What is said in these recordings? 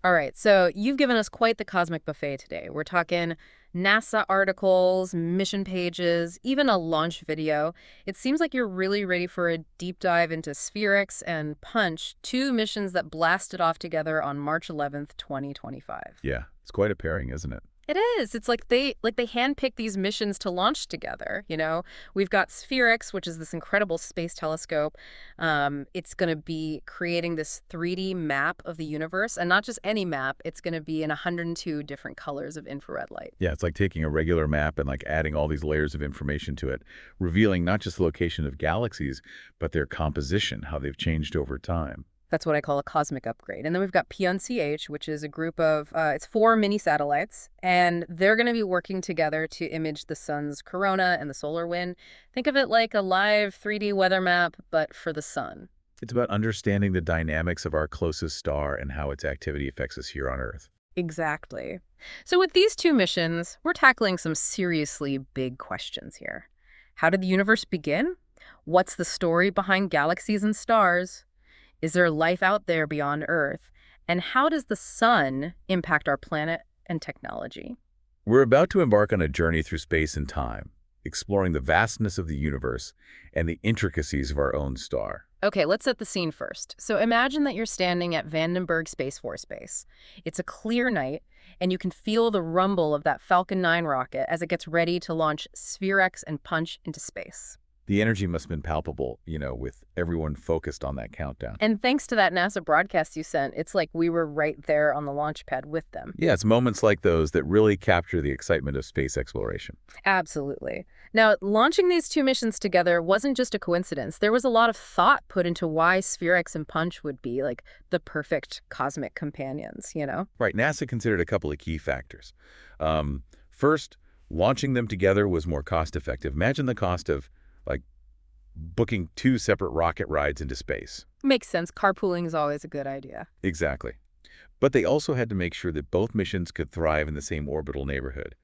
All right, so you've given us quite the cosmic buffet today. We're talking NASA articles, mission pages, even a launch video. It seems like you're really ready for a deep dive into SPHEREx and PUNCH, two missions that blasted off together on March 11th, 2025. Yeah, it's quite a pairing, isn't it? It is. It's like they handpicked these missions to launch together, you know? We've got SPHEREx, which is this incredible space telescope. It's going to be creating this 3D map of the universe, and not just any map. It's going to be in 102 different colors of infrared light. Yeah, it's like taking a regular map and like adding all these layers of information to it, revealing not just the location of galaxies, but their composition, how they've changed over time. That's what I call a cosmic upgrade. And then we've got PUNCH, which is a group of, it's 4 mini satellites, and they're going to be working together to image the sun's corona and the solar wind. Think of it like a live 3D weather map, but for the sun. It's about understanding the dynamics of our closest star and how its activity affects us here on Earth. Exactly. So with these two missions, we're tackling some seriously big questions here. How did the universe begin? What's the story behind galaxies and stars? Is there life out there beyond Earth? And how does the sun impact our planet and technology? We're about to embark on a journey through space and time, exploring the vastness of the universe and the intricacies of our own star. Okay, let's set the scene first. So imagine that you're standing at Vandenberg Space Force Base. It's a clear night, and you can feel the rumble of that Falcon 9 rocket as it gets ready to launch SPHEREx and PUNCH into space. The energy must have been palpable, with everyone focused on that countdown. And thanks to that NASA broadcast you sent, it's like we were right there on the launch pad with them. Yeah, it's moments like those that really capture the excitement of space exploration. Absolutely. Now, launching these two missions together wasn't just a coincidence. There was a lot of thought put into why SPHEREx and PUNCH would be like the perfect cosmic companions, you know? Right, NASA considered a couple of key factors. First, launching them together was more cost-effective. Imagine the cost of, like, booking two separate rocket rides into space. Makes sense. Carpooling is always a good idea. Exactly. But they also had to make sure that both missions could thrive in the same orbital neighborhood.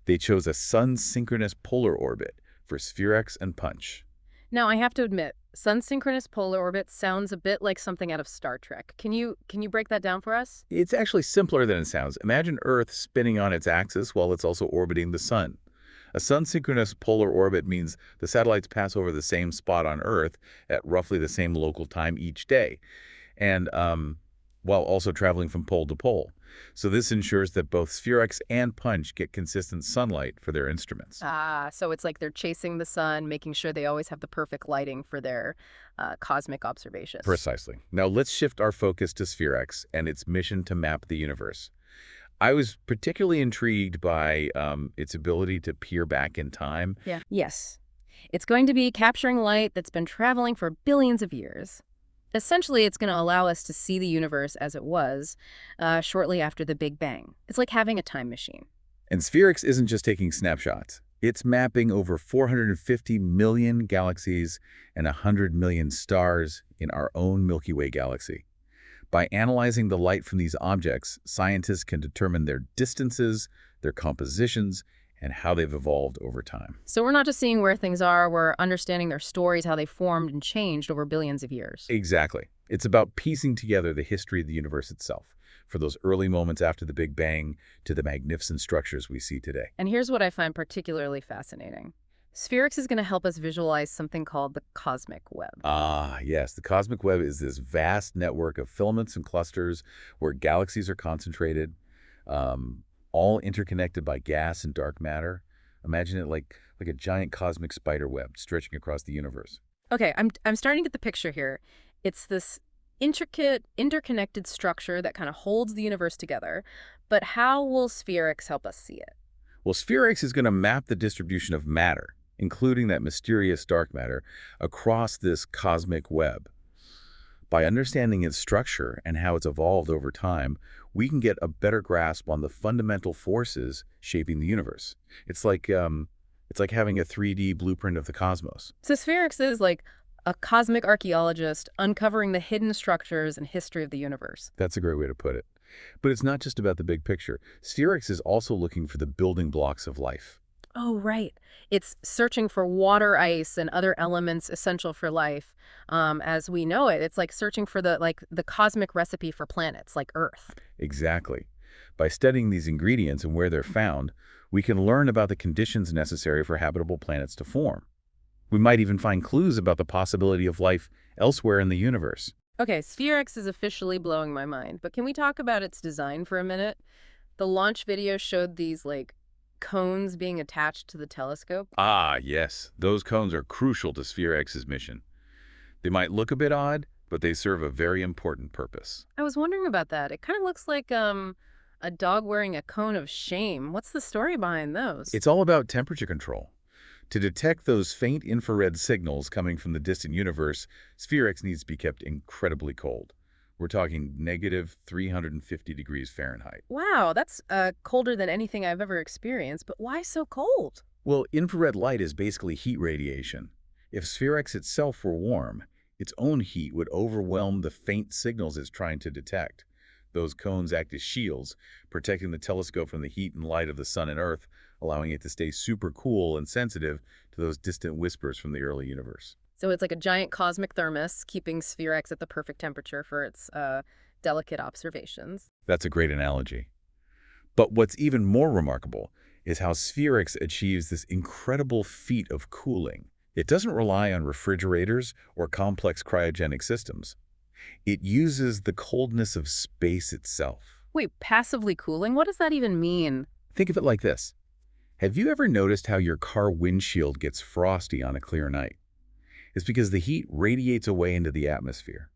They chose a sun-synchronous polar orbit for SPHEREx and PUNCH. Now, I have to admit, sun-synchronous polar orbit sounds a bit like something out of Star Trek. Can you break that down for us? It's actually simpler than it sounds. Imagine Earth spinning on its axis while it's also orbiting the sun. A sun-synchronous polar orbit means the satellites pass over the same spot on Earth at roughly the same local time each day, and while also traveling from pole to pole. So this ensures that both SPHEREx and PUNCH get consistent sunlight for their instruments. Ah, so it's like they're chasing the sun, making sure they always have the perfect lighting for their cosmic observations. Precisely. Now let's shift our focus to SPHEREx and its mission to map the universe. I was particularly intrigued by its ability to peer back in time. Yeah. Yes. It's going to be capturing light that's been traveling for billions of years. Essentially, it's going to allow us to see the universe as it was shortly after the Big Bang. It's like having a time machine. And SPHEREx isn't just taking snapshots. It's mapping over 450 million galaxies and 100 million stars in our own Milky Way galaxy. By analyzing the light from these objects, scientists can determine their distances, their compositions, and how they've evolved over time. So we're not just seeing where things are, we're understanding their stories, how they formed and changed over billions of years. Exactly. It's about piecing together the history of the universe itself, from those early moments after the Big Bang to the magnificent structures we see today. And here's what I find particularly fascinating. SPHEREx is going to help us visualize something called the cosmic web. Ah, yes. The cosmic web is this vast network of filaments and clusters where galaxies are concentrated, all interconnected by gas and dark matter. Imagine it like a giant cosmic spider web stretching across the universe. Okay, I'm starting to get the picture here. It's this intricate, interconnected structure that kind of holds the universe together. But how will SPHEREx help us see it? Well, SPHEREx is going to map the distribution of matter, including that mysterious dark matter, across this cosmic web. By understanding its structure and how it's evolved over time, we can get a better grasp on the fundamental forces shaping the universe. It's like having a 3D blueprint of the cosmos. So SPHEREx is like a cosmic archaeologist uncovering the hidden structures and history of the universe. That's a great way to put it. But it's not just about the big picture. SPHEREx is also looking for the building blocks of life. Oh, right. It's searching for water ice and other elements essential for life, as we know it. It's like searching for the cosmic recipe for planets like Earth. Exactly. By studying these ingredients and where they're found, we can learn about the conditions necessary for habitable planets to form. We might even find clues about the possibility of life elsewhere in the universe. Okay, SPHERex is officially blowing my mind, but can we talk about its design for a minute? The launch video showed these like cones being attached to the telescope. Ah, yes. Those cones are crucial to SphereX's mission. They might look a bit odd, but they serve a very important purpose. I was wondering about that. It kind of looks like a dog wearing a cone of shame. What's the story behind those? It's all about temperature control. To detect those faint infrared signals coming from the distant universe, SphereX needs to be kept incredibly cold. We're talking negative 350 degrees Fahrenheit. Wow, that's colder than anything I've ever experienced, but why so cold? Well, infrared light is basically heat radiation. If SphereX itself were warm, its own heat would overwhelm the faint signals it's trying to detect. Those cones act as shields, protecting the telescope from the heat and light of the sun and Earth, allowing it to stay super cool and sensitive to those distant whispers from the early universe. So it's like a giant cosmic thermos, keeping SphereX at the perfect temperature for its delicate observations. That's a great analogy. But what's even more remarkable is how SphereX achieves this incredible feat of cooling. It doesn't rely on refrigerators or complex cryogenic systems. It uses the coldness of space itself. Wait, passively cooling? What does that even mean? Think of it like this. Have you ever noticed how your car windshield gets frosty on a clear night? It's because the heat radiates away into the atmosphere.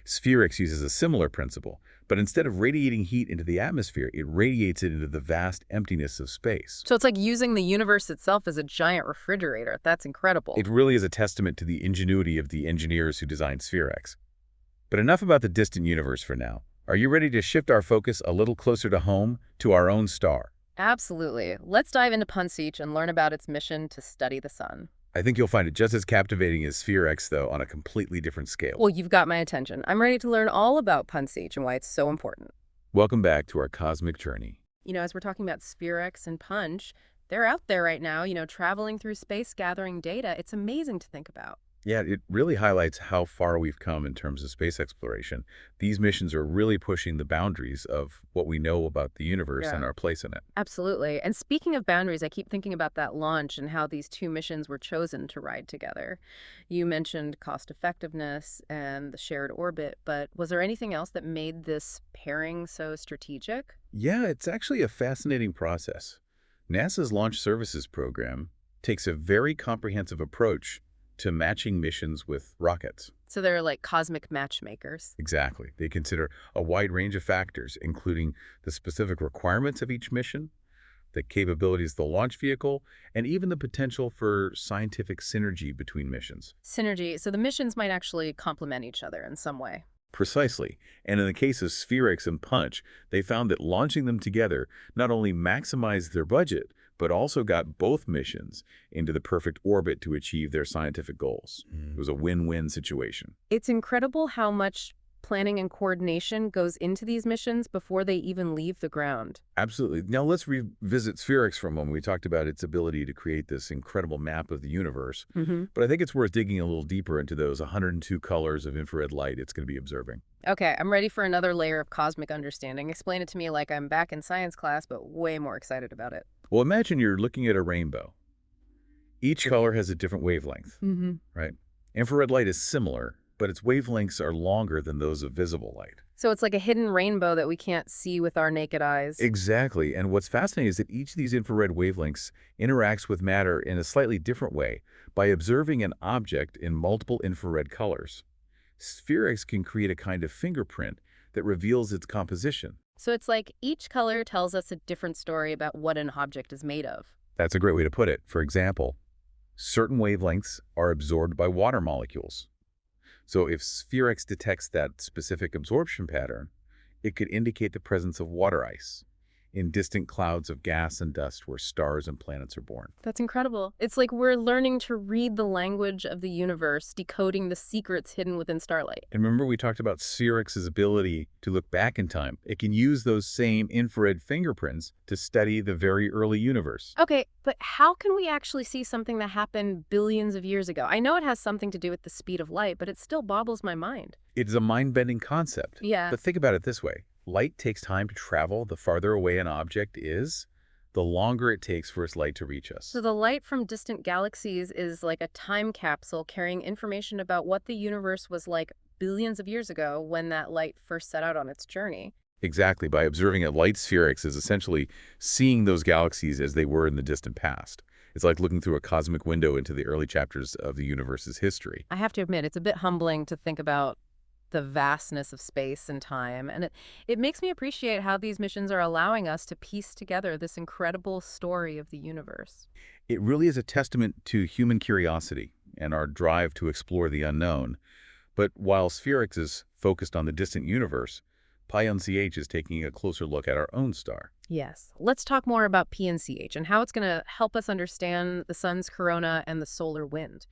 SphereX uses a similar principle, but instead of radiating heat into the atmosphere, it radiates it into the vast emptiness of space. So it's like using the universe itself as a giant refrigerator. That's incredible. It really is a testament to the ingenuity of the engineers who designed SphereX. But enough about the distant universe for now. Are you ready to shift our focus a little closer to home, to our own star? Absolutely. Let's dive into Punch and learn about its mission to study the sun. I think you'll find it just as captivating as SphereX, though, on a completely different scale. Well, you've got my attention. I'm ready to learn all about Punch and why it's so important. Welcome back to our cosmic journey. As we're talking about SPHERex and Punch, they're out there right now, traveling through space, gathering data. It's amazing to think about. Yeah, it really highlights how far we've come in terms of space exploration. These missions are really pushing the boundaries of what we know about the universe and Yeah. our place in it. Absolutely. And speaking of boundaries, I keep thinking about that launch and how these two missions were chosen to ride together. You mentioned cost effectiveness and the shared orbit, but was there anything else that made this pairing so strategic? Yeah, it's actually a fascinating process. NASA's Launch Services Program takes a very comprehensive approach to matching missions with rockets. So they're like cosmic matchmakers. Exactly. They consider a wide range of factors, including the specific requirements of each mission, the capabilities of the launch vehicle, and even the potential for scientific synergy between missions. Synergy. So the missions might actually complement each other in some way. Precisely. And in the case of SphereX and Punch, they found that launching them together not only maximized their budget, but also got both missions into the perfect orbit to achieve their scientific goals. It was a win-win situation. It's incredible how much planning and coordination goes into these missions before they even leave the ground. Absolutely. Now let's revisit SphereX for a moment. We talked about its ability to create this incredible map of the universe, but I think it's worth digging a little deeper into those 102 colors of infrared light it's going to be observing. Okay, I'm ready for another layer of cosmic understanding. Explain it to me like I'm back in science class, but way more excited about it. Well, imagine you're looking at a rainbow. Each color has a different wavelength, right? Infrared light is similar, but its wavelengths are longer than those of visible light. So it's like a hidden rainbow that we can't see with our naked eyes. Exactly. And what's fascinating is that each of these infrared wavelengths interacts with matter in a slightly different way by observing an object in multiple infrared colors. SphereX can create a kind of fingerprint that reveals its composition. So it's like each color tells us a different story about what an object is made of. That's a great way to put it. For example, certain wavelengths are absorbed by water molecules. So if SphereX detects that specific absorption pattern, it could indicate the presence of water ice. in distant clouds of gas and dust where stars and planets are born. That's incredible. It's like we're learning to read the language of the universe, decoding the secrets hidden within starlight. And remember we talked about SPHEREx's ability to look back in time. It can use those same infrared fingerprints to study the very early universe. Okay, but how can we actually see something that happened billions of years ago? I know it has something to do with the speed of light, but it still boggles my mind. It's a mind-bending concept. Yeah. But think about it this way. Light takes time to travel. The farther away an object is, the longer it takes for its light to reach us. So the light from distant galaxies is like a time capsule carrying information about what the universe was like billions of years ago when that light first set out on its journey. Exactly. By observing a light SPHEREx is essentially seeing those galaxies as they were in the distant past. It's like looking through a cosmic window into the early chapters of the universe's history. I have to admit, it's a bit humbling to think about the vastness of space and time, and it makes me appreciate how these missions are allowing us to piece together this incredible story of the universe. It really is a testament to human curiosity and our drive to explore the unknown. But while SPHEREx is focused on the distant universe, PIUNCH is taking a closer look at our own star. Yes. Let's talk more about PNCH and how it's going to help us understand the sun's corona and the solar wind.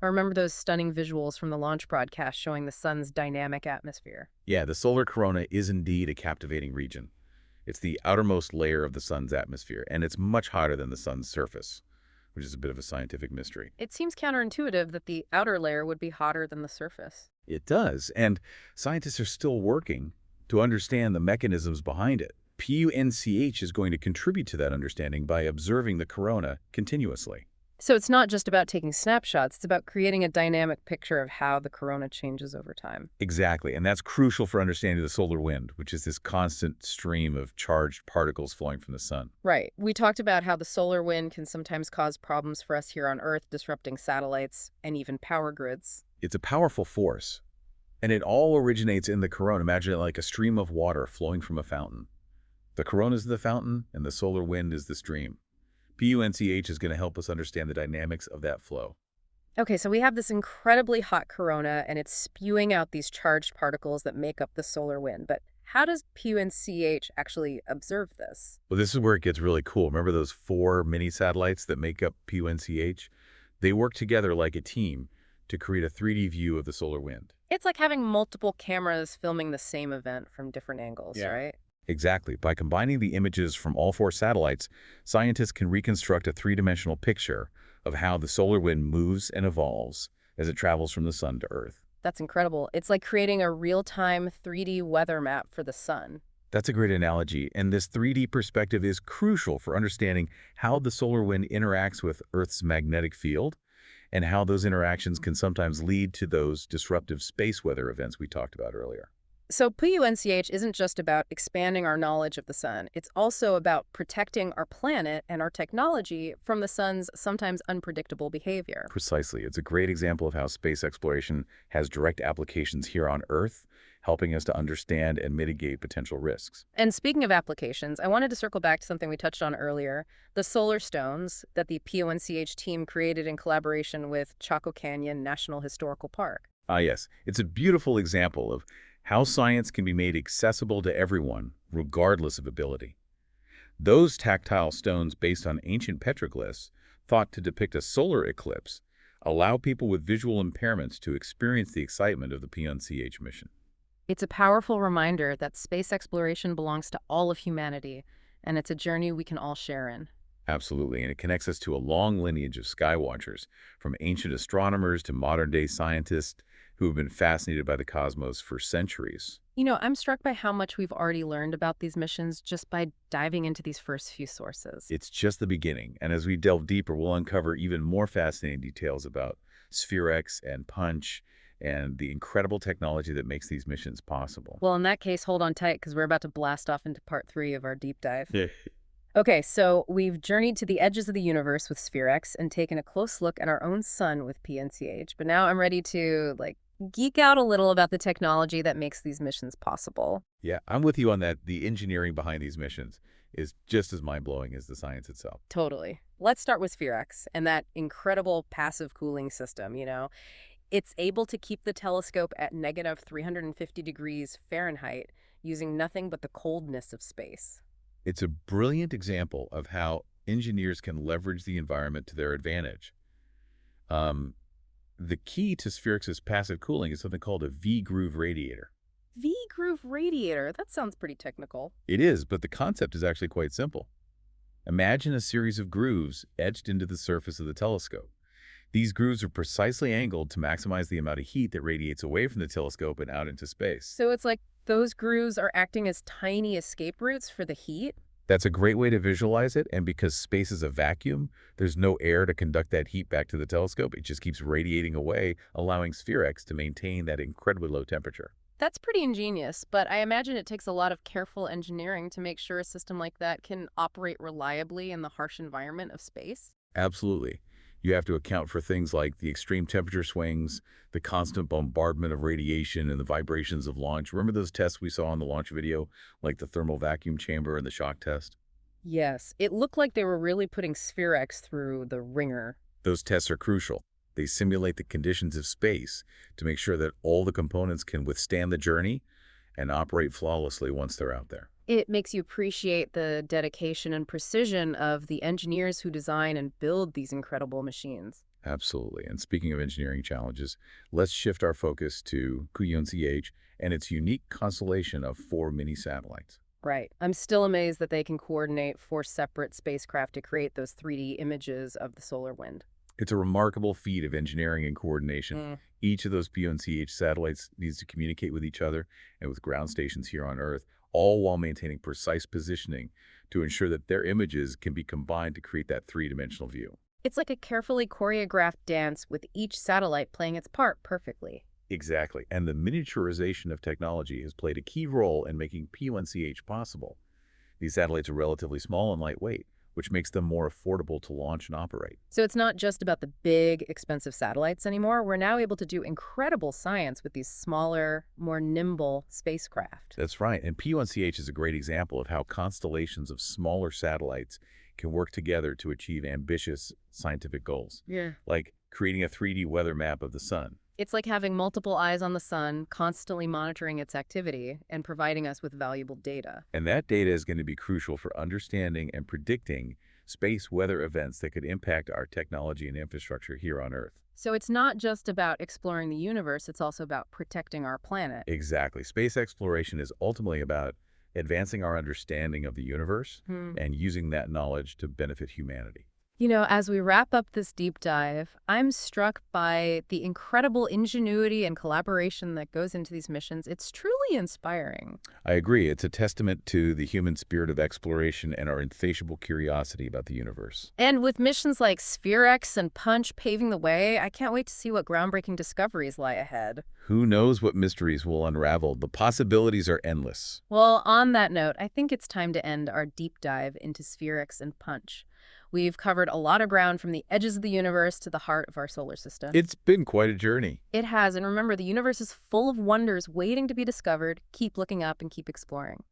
I remember those stunning visuals from the launch broadcast showing the sun's dynamic atmosphere. Yeah, the solar corona is indeed a captivating region. It's the outermost layer of the sun's atmosphere, and it's much hotter than the sun's surface, which is a bit of a scientific mystery. It seems counterintuitive that the outer layer would be hotter than the surface. It does, and scientists are still working to understand the mechanisms behind it. PUNCH is going to contribute to that understanding by observing the corona continuously. So it's not just about taking snapshots, it's about creating a dynamic picture of how the corona changes over time. Exactly, and that's crucial for understanding the solar wind, which is this constant stream of charged particles flowing from the sun. Right. We talked about how the solar wind can sometimes cause problems for us here on Earth, disrupting satellites and even power grids. It's a powerful force, and it all originates in the corona. Imagine it like a stream of water flowing from a fountain. The corona is the fountain, and the solar wind is the stream. PUNCH is going to help us understand the dynamics of that flow. Okay, so we have this incredibly hot corona, and it's spewing out these charged particles that make up the solar wind. But how does PUNCH actually observe this? Well, this is where it gets really cool. Remember those 4 mini satellites that make up PUNCH? They work together like a team to create a 3D view of the solar wind. It's like having multiple cameras filming the same event from different angles, Yeah. right? Exactly. By combining the images from all 4 satellites, scientists can reconstruct a 3-dimensional picture of how the solar wind moves and evolves as it travels from the sun to Earth. That's incredible. It's like creating a real-time 3D weather map for the sun. That's a great analogy, and this 3D perspective is crucial for understanding how the solar wind interacts with Earth's magnetic field and how those interactions can sometimes lead to those disruptive space weather events we talked about earlier. So PUNCH isn't just about expanding our knowledge of the sun. It's also about protecting our planet and our technology from the sun's sometimes unpredictable behavior. Precisely. It's a great example of how space exploration has direct applications here on Earth, helping us to understand and mitigate potential risks. And speaking of applications, I wanted to circle back to something we touched on earlier, the solar stones that the PUNCH team created in collaboration with Chaco Canyon National Historical Park. Ah, yes. It's a beautiful example of how science can be made accessible to everyone, regardless of ability. Those tactile stones based on ancient petroglyphs, thought to depict a solar eclipse, allow people with visual impairments to experience the excitement of the PUNCH mission. It's a powerful reminder that space exploration belongs to all of humanity, and it's a journey we can all share in. Absolutely, and it connects us to a long lineage of skywatchers, from ancient astronomers to modern-day scientists who have been fascinated by the cosmos for centuries. You know, I'm struck by how much we've already learned about these missions just by diving into these first few sources. It's just the beginning, and as we delve deeper, we'll uncover even more fascinating details about SPHEREx and PUNCH and the incredible technology that makes these missions possible. Well, in that case, hold on tight because we're about to blast off into part 3 of our deep dive. Yeah. Okay, so we've journeyed to the edges of the universe with SPHEREx and taken a close look at our own sun with PNCH, but now I'm ready to, geek out a little about the technology that makes these missions possible. Yeah, I'm with you on that. The engineering behind these missions is just as mind-blowing as the science itself. Totally. Let's start with SPHEREx and that incredible passive cooling system, It's able to keep the telescope at negative 350 degrees Fahrenheit using nothing but the coldness of space. It's a brilliant example of how engineers can leverage the environment to their advantage. Um, the key to SPHEREx's passive cooling is something called a V-groove radiator. V-groove radiator, that sounds pretty technical. It is, but the concept is actually quite simple. Imagine a series of grooves etched into the surface of the telescope. These grooves are precisely angled to maximize the amount of heat that radiates away from the telescope and out into space. So it's like those grooves are acting as tiny escape routes for the heat? That's a great way to visualize it, and because space is a vacuum, there's no air to conduct that heat back to the telescope. It just keeps radiating away, allowing SPHEREx to maintain that incredibly low temperature. That's pretty ingenious, but I imagine it takes a lot of careful engineering to make sure a system like that can operate reliably in the harsh environment of space. Absolutely. You have to account for things like the extreme temperature swings, the constant bombardment of radiation, and the vibrations of launch. Remember those tests we saw in the launch video, like the thermal vacuum chamber and the shock test? Yes, it looked like they were really putting SPHEREx through the ringer. Those tests are crucial. They simulate the conditions of space to make sure that all the components can withstand the journey and operate flawlessly once they're out there. It makes you appreciate the dedication and precision of the engineers who design and build these incredible machines. Absolutely. And speaking of engineering challenges, let's shift our focus to CH and its unique constellation of 4 mini satellites. Right. I'm still amazed that they can coordinate 4 separate spacecraft to create those 3D images of the solar wind. It's a remarkable feat of engineering and coordination. Mm. Each of those CH satellites needs to communicate with each other and with ground stations here on Earth, all while maintaining precise positioning to ensure that their images can be combined to create that three-dimensional view. It's like a carefully choreographed dance with each satellite playing its part perfectly. Exactly. And the miniaturization of technology has played a key role in making P1CH possible. These satellites are relatively small and lightweight, which makes them more affordable to launch and operate. So it's not just about the big, expensive satellites anymore. We're now able to do incredible science with these smaller, more nimble spacecraft. That's right. And P1CH is a great example of how constellations of smaller satellites can work together to achieve ambitious scientific goals, Yeah. like creating a 3D weather map of the sun. It's like having multiple eyes on the sun, constantly monitoring its activity and providing us with valuable data. And that data is going to be crucial for understanding and predicting space weather events that could impact our technology and infrastructure here on Earth. So it's not just about exploring the universe, it's also about protecting our planet. Exactly. Space exploration is ultimately about advancing our understanding of the universe and using that knowledge to benefit humanity. You know, as we wrap up this deep dive, I'm struck by the incredible ingenuity and collaboration that goes into these missions. It's truly inspiring. I agree. It's a testament to the human spirit of exploration and our insatiable curiosity about the universe. And with missions like SPHEREx and PUNCH paving the way, I can't wait to see what groundbreaking discoveries lie ahead. Who knows what mysteries will unravel? The possibilities are endless. Well, on that note, I think it's time to end our deep dive into SPHEREx and PUNCH. We've covered a lot of ground from the edges of the universe to the heart of our solar system. It's been quite a journey. It has, and remember, the universe is full of wonders waiting to be discovered. Keep looking up and keep exploring.